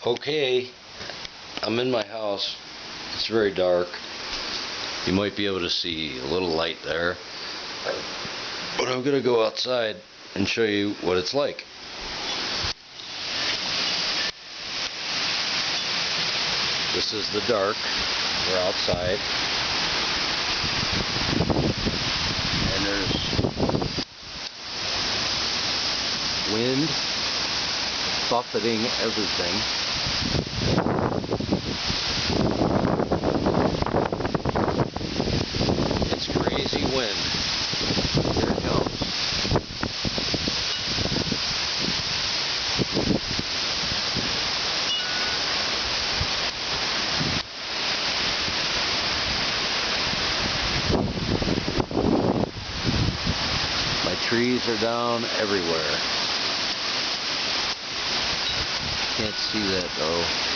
Okay, I'm in my house. It's very dark. You might be able to see a little light there. But I'm gonna go outside and show you what it's like. This is the dark. We're outside. And there's wind buffeting everything. It's crazy wind. Here it comes. My trees are down everywhere. Can't see that though.